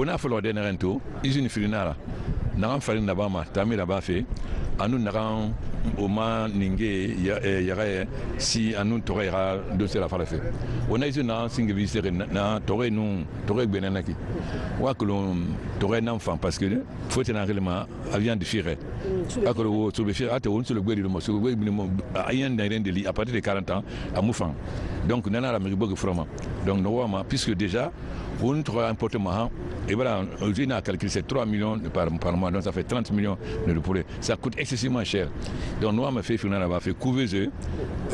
On a fait l'ordre d'Erento, ils ont fait une nara. N'avons fait une nabama, tamé là-bas fait. Anu n'avons au moins n'ingé yara si anu torera de cela faire fait. On a eu un single visiter na toré nous toré benanaki. Ou que l'on toré n'enfant parce que faut être un réellement avion de firer. À que le sur le firer à te on sur le guéri de moi sur le guéri ayen d'ailleurs de à partir de 40 ans à Moufang. Donc nana la méribogue vraiment. Donc nous voyons puisque déjà on trouve un portement et voilà aujourd'hui on a calculé c'est 3 millions par mois donc ça fait 30 millions de poulet. Ça coûte excessivement cher. Donc nous avons fait fait couveuse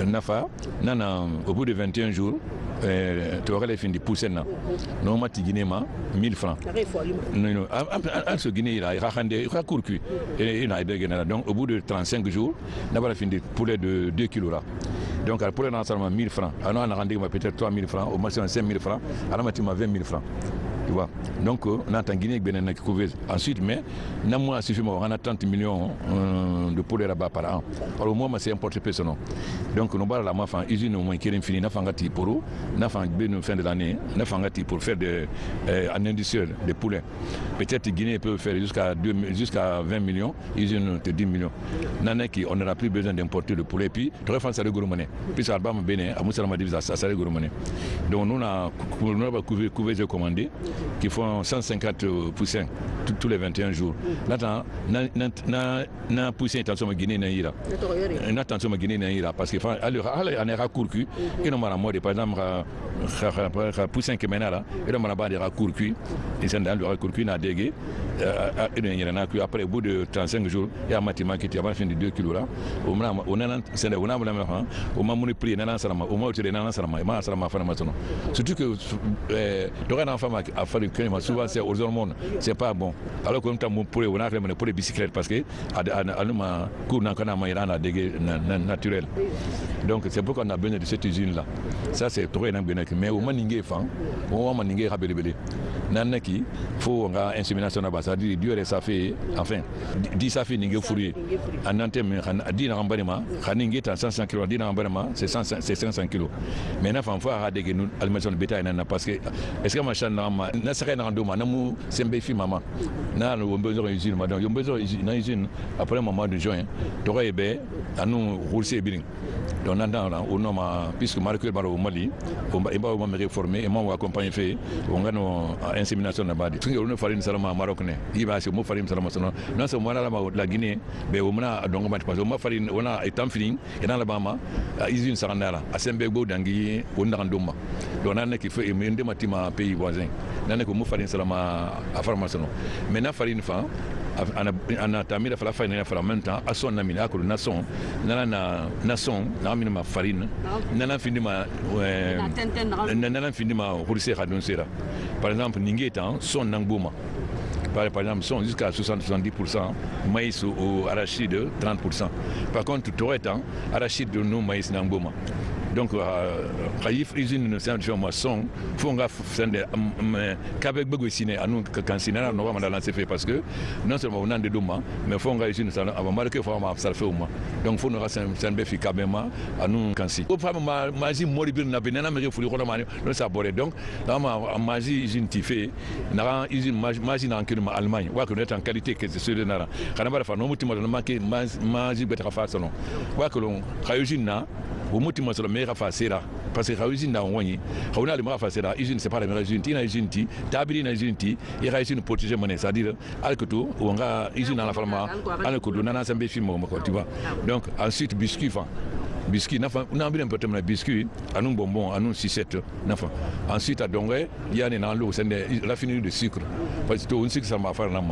nafa nana au bout de 21 jours tu aurais les fins de pousser là. Nous avons Guinée 1000 francs. Non en ce Guinée il a court cuit et il a donc au bout de 35 jours nous avons la fin de poulet de 2 kg là. Donc pour le seulement 1000 francs. Alors on a rendu peut-être 3000 francs, au maximum 5000 francs, alors on a 20 000 francs. Tu vois. Donc on a en Guinée Bénin qui couvre. Ensuite, mais on a 30 millions de poulets là-bas par an. Alors au moins c'est importé personnel. Donc nous avons la mafan usine au moins qui est finie, nous avons gâté pour eux, nous avons fin de l'année, nous avons gâté pour faire un industriel de poulets. Peut-être Guinée peut faire jusqu'à 20 millions, usine de 10 millions. On n'aura plus besoin d'importer le poulet. Puis, tu vas faire ça de gourmand. Puis ça va béné, à Moussalama divisa, ça c'est gourmand. Donc nous avons couvert de commander qui font 150 poussins tous les 21 jours. Là, na poussin attention à Guinée naïra. Attention à Guinée naïra parce que on est raccourci et nous avons par exemple poussin qui mène là et nous avons des raccourcis et c'est dans le raccourci na dégué et après au bout de 35 jours il y a matiment qui était avant fin de 2 kg là on a mon prix nana salama au moins tu nana salama ma salama fa na surtout que dorénavant enfant à faire une souvent c'est aux hormones c'est pas bon alors que nous pour on a vraiment pour les bicyclettes parce que à nous ma cour n'a qu'un moyen à dégué naturel donc c'est pourquoi on a besoin de cette usine là ça c'est trop énorme mais au moins n'ingé fan au moins n'ingé rabelebele nanaki faut on a insémination là-bas ça dit durée ça fait enfin 10 ça fait n'ingé fourrier en antenne dit na rambarema n'ingé 100 kg dit na rambarema c'est 500 kg mais na fan faut à dégué nous alimentation de bétail parce que est-ce que machin na serait na ndoma na mu sembe fi mama na no besoin usine madame yo besoin na usine après un moment de juin t'aurais bé à nous rouler bien donc on a puisque Marc Baro au Mali on va me réformer et moi on va accompagner fait on a nos insémination là-bas tout on a farine salama marocaine il va se mo farine salama non c'est moi là la Guinée mais on a donc parce on a farine on a étant fini et dans la Bama usine sarandala à Sembego dangi on a ndoma donc on a qui fait une matima pays voisin on a que mo farine salama à pharmacie mais na farine fa ana tamira fala farine fala en même temps à son ami à na son na ma farine nana fini ma nana fini ma rouler radon sera par exemple ningetan son nangbouma par exemple sont jusqu'à 60-70%, maïs ou arachide 30%. Par contre tout aurait temps arachide de nous maïs nangbouma. Donc, Raif usine de son, faut qu'on fasse qu'avec beaucoup de ciné, à nous quand ciné là, nous avons lancé fait parce que non seulement on a des dômes, mais faut qu'on usine ça, avant marquer faut qu'on ça fait au moins. Donc faut nous raser un béfi kabema à nous quand si. Au femme magie moribile na benana mais faut le mani, nous ça boré donc dans ma magie usine tifé, na usine magie na en Allemagne, ouais que nous en qualité que c'est sûr de nara. Quand on va faire nos moutons de manquer magie betra faire ça non. Ouais que l'on usine na au motif sur le meilleur facera parce que la usine n'a rien on a le meilleur facera usine c'est pas la meilleure usine tina usine ti tabili na usine ti il y a une protéger monnaie c'est-à-dire alcoto ou on a usine dans la pharma alcoto nana sembe film tu vois donc ensuite biscuit biscuit on a bien peut-être biscuit à nous bonbons à nous 6-7 ensuite à Dongé il y a dans l'eau c'est la finir de sucre parce que on sucre ça m'a faire là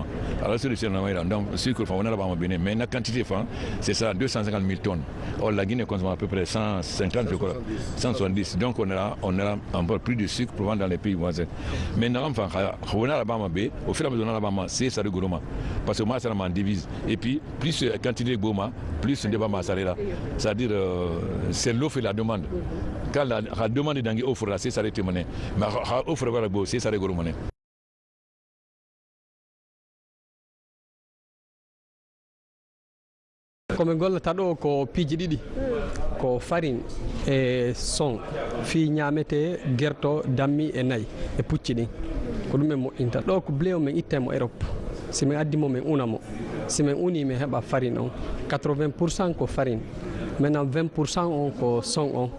alors c'est le donc sucre on a là-bas bien mais la quantité c'est ça 250 000 tonnes or la Guinée consomme à peu près 150 je crois 170 donc on a encore plus de sucre pour vendre dans les pays voisins mais non enfin on a là-bas au fur et à mesure là-bas c'est ça le gourmand parce que moi ça m'a divise et puis plus quantité de gourmand plus de bama ça là c'est-à-dire c'est l'offre et la demande. Quand la demande est dans l'offre, c'est ça les monnaie. Mais l'offre va la c'est ça les gros monnaie. Comme gollata ɗo ko piiji ɗiɗi ko farine e son fi ñamete gerto dammi e nayi e pucci ɗin ko ɗum en moƴƴinta ɗo ko blé o min ittemo Europe si min addimo min unamo si min uni min heɓa farine on 80% ko farine maintenant 20% on ko son on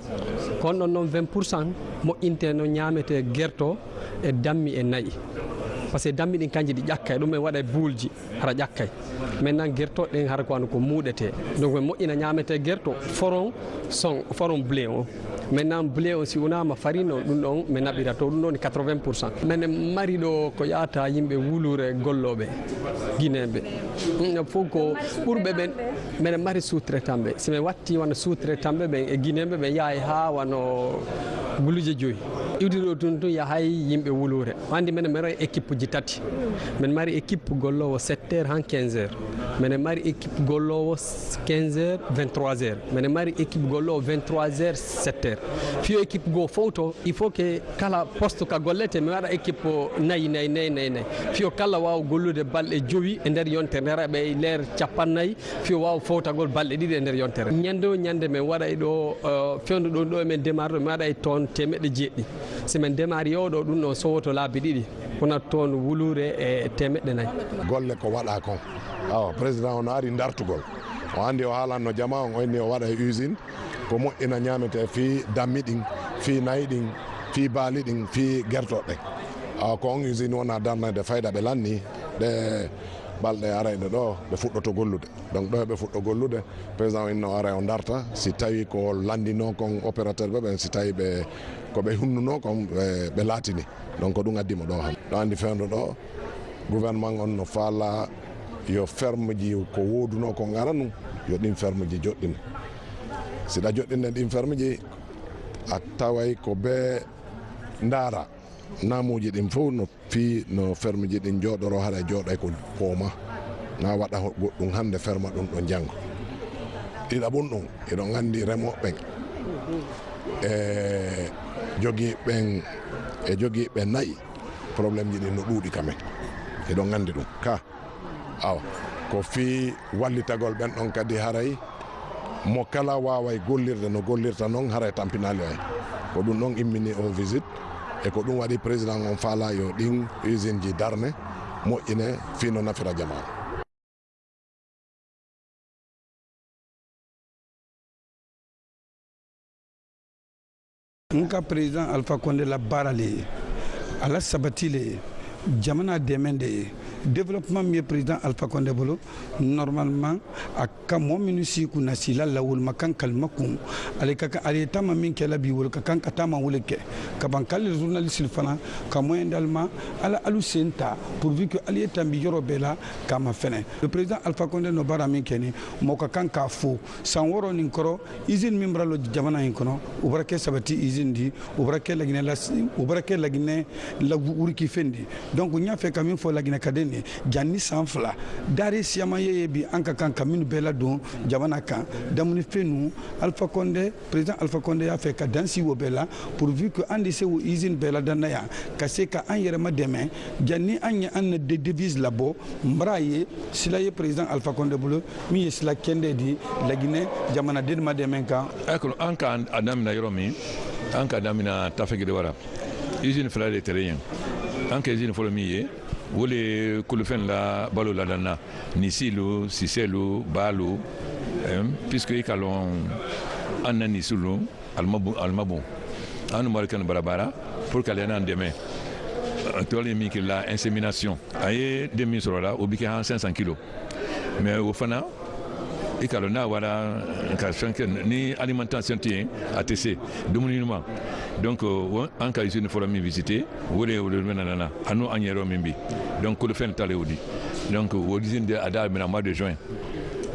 ko on ɗon noon 20% moƴƴinte no ñamete guerto e dammi e nayyi par ce que dammi ɗin kanji ɗi ƴakkay ɗum en waɗa buulji hara ƴakkay maintenant guertoɗe ɗen hara ko wano ko muuɗete donc en moƴƴina ñamete guerto foron blé o maintenant blé o si wonama farine o ɗum ɗon mi naɓira to ɗum ɗon 80%. minen mari ɗo ko yahata yimɓe wulure golloɓe guinéɓe fof ko ɓurɓe ɓen minen mari sous-traitant ɓe si min watti wona sous-traitant ɓe ɓen e guinéɓe ɓe yahay ha wano guluje joyyi iwdiɗo tun yahay yimɓe wulure andi minen mari équipe ji tati min mari équipe gollowo 7h han 15h minen mari équipe gollowo 15h 23h minen mari équipe gollowo 23h 7h fiyo équipe goo fof to il faut que kala poste ka gollete mi waɗa équipe nayi fiyo kala wawa gollude balɗe joyi e nder yontere nderaɓe e leer capannayyi fiyo wawa fowtagol balɗe ɗiɗi e nder yontere ñande o ñande min waɗay ɗo fewndo ɗon ɗo emin démarre ɗo mi waɗay toon 1,7 si min démarre yewɗo ɗum ɗon sowoto laabi ɗiɗi wona toon wulure e 400. golle ko waɗa kon awa président on ari dartugol o andi o haalanno jama on oyni o waɗa usine ko moƴƴina ñamete fi dammi ɗin fi nayyi ɗin fi baali ɗin fi guertoɗe ɗen awa ko on usine wona darnade fayda ɓe lanni ɗe balɗe arayɗe ɗo ɓe fuɗɗoto gollude donc ɗo ɓe fuɗɗo gollude président inno ara o darta si tawi ko landino kon opérateur ɓe ɓen si tawi ɓe koɓe hunnuno kon ɓe laatini donc ko ɗum addimo ɗo han ɗo andi fewndo ɗo gouvernement on no faala yo ferme ji ko woduno ko gara num yo ɗin ferme ji joɗɗina siɗa joɗɗinne ɗin ferme ji a taway ko ɓe ndaara namuji ɗin fof no fi no ferme ji ɗin jooɗoro haɗa jooɗay ko pooma na waɗa goɗɗum hande ferma ɗum ɗo janggo ɗiɗaɓum ɗum eɗon gandi remoɓeɓen e jogiiɓe nayyi probléme ji ɗin no ɗuuɗi kamen eɗon gandi ɗum ka awa ko fi wallitagol ɓen ɗon kadi haray mo kala waway gollirde no gollirta noon haray tampinali ay ko ɗum ɗon immini o visite e ko ɗum waɗi président on faala yo ɗin usine ji darne moƴƴine fino nafira jamanu. nka président Alpha Condé la baara le ye ala sabati le ye jamana dɛmɛ de ye développement min ye président Alpha Condé bolo normalement a ka mɔgɔ minnu si kunna sila lawoloma kan kalima kun ale ka kan ale ye taama min kɛla bi wolo ka kan ka taama wole kɛ ka ban k'ale journaliste fana ka moyen d'alma ala alu sen ta pourvu que ale ye tanbi yɔrɔ bɛɛ la k'a ma fɛnɛ le président Alpha Condé no baara min kɛ ni mɔgɔ ka kan k'a fo san 6 nin kɔrɔ usine min bɔra jamana in kɔnɔ o bɔra kɛ sabati usine di o bɔra kɛ laginɛ wuriki fɛn di donc n y'a fɛ ka min fɔ laginɛ ka den janni san 2 dari siyama ye bi an ka kan ka minnu bɛɛ ladon jamana kan damuni fɛnnu Alpha Condé président Alpha Condé y'a fɛ ka dansi o bɛɛ la pourvu que an de se o usine bɛɛ la danna yan ka se ka an yɛrɛma dɛmɛ janni an ye an de devise labɔ n bara ye sila ye président Alpha Condé bolo min ye sila kɛnde di laginɛ jamanaden ma dɛmɛ kan an ka damina yɔrɔ min an ka damina Tafegede wara usine 2 de tɛrɛ yen an ka usine fɔlɔ min ye wole kulufɛn la balo ladanna nisilu siselu balu puisque i ka lɔn an na nisilu alimabon an numari kan barabara pour que ale n'an dɛmɛ tɔli min kɛ la insémination a ye den min sɔrɔ la o bi kɛ han 500 kilos mais o fana i ka lɔn n'a wara ka fɛn kɛ ni alimentation tɛ yen a tɛ se dumuni ɲuman donc an ka usine fɔlɔ min visité o de bɛna nana a n'o an yɛrɛ min bi donc kolofɛn t'ale o di donc o usine de a da minɛ mois de juin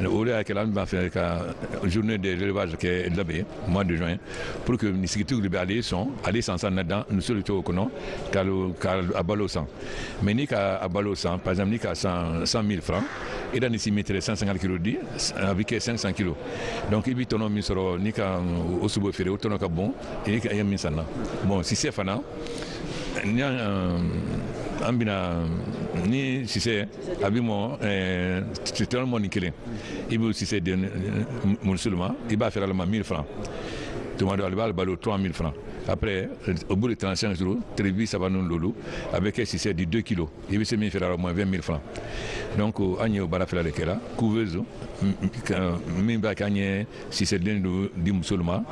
o de y'a kɛ an b'a fɛ ka journée de l'élevage kɛ labɛn mois de juin pour que ni sigitigiw de bɛ ale sɔn ale san san na dan ni soli to o kɔnɔ ka balo san mais ni ka balo san par exemple ni ka san 100 000 francs i da ni si metre 150 kilos di a bɛ kɛ 500 kilos donc i bɛ tɔnɔ min sɔrɔ ni ka o subo feere o tɔnɔ ka bon i ka min san na bon sisɛ fana ni an bɛna ni sisɛ a bɛ mɔ tɔnɔ mɔ ni kelen i b'o sisɛ den muso ma i b'a feere ale ma 1000 francs Tomando Alba, le 3 000 francs. Après, au bout de 35 jours, Trévis, ça va nous lolo, avec si c'est de 2 kilos. Il s'est mis à au moins 20 000 francs. Donc, Agnès Barafela de Kela, couveuse, Mimba Kanye, si c'est de musulman,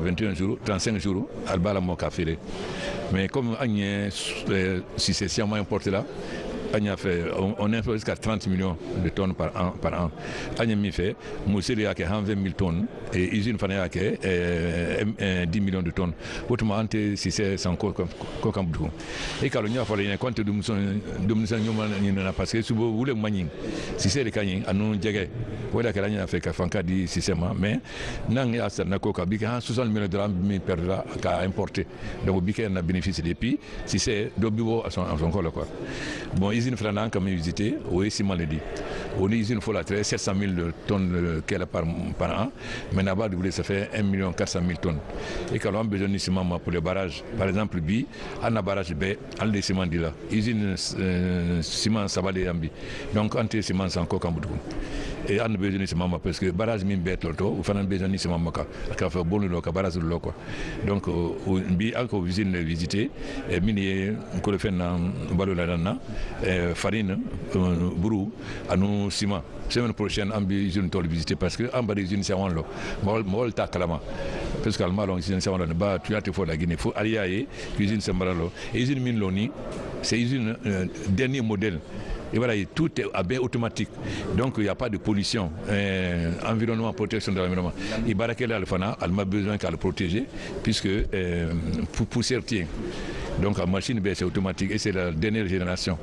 21 jours, 35 jours, Alba la Moka Félé. Mais comme Agnès, si c'est sciemment importé là, on importe jusqu'à 30 millions de tonnes par an. Agnès mi fait, Mousseli a 20 000 tonnes et usine Fana a 10 millions de tonnes. Autrement, si c'est encore comme beaucoup. Et quand on a fait un compte de Moussa, parce que si vous voulez manier, si c'est le canyon, à nous diagé, voilà que l'année a fait qu'à Fanka dit système, mais n'ang a ça n'a qu'au bika 60 millions de dollars perdra qu'à importer. Donc bika n'a bénéficié des prix, si c'est d'obibo à son col quoi. Bon, usine Franan comme visité, oui, c'est mal dit. On dit usine Fola 700 000 tonnes qu'elle a par an, mais là-bas, ça fait 1 400 000 tonnes. Et quand on a besoin de ciment pour les barrages, par exemple, Bi, on a barrage B, on a des ciments là. Usine ciment Sabalé Ambi. Donc, on a ciment sans coca. Et on a besoin de ciment parce que barrage min bête l'auto, ou on a besoin de ciment maka, car fait bon le barrage le quoi. Donc, Bi, encore usine visiter, et mini, on le fait dans Baloladana, farine, brou, à nous ciment. Semaine prochaine, on va usine visiter parce que on va usine c'est en l'eau. Moi, ta kalama. Parce que le mal, usine c'est en l'eau. Bah, tu as te faire la Guinée. Faut aller à usine c'est en l'eau. Usine Minloni, c'est usine dernier modèle. Et voilà, tout est à bain automatique. Donc il n'y a pas de pollution. Environnement, protection de l'environnement. Et Barakela Alfana, elle a besoin qu'elle le protéger, puisque pour certains. Donc la machine c'est automatique et c'est la dernière génération.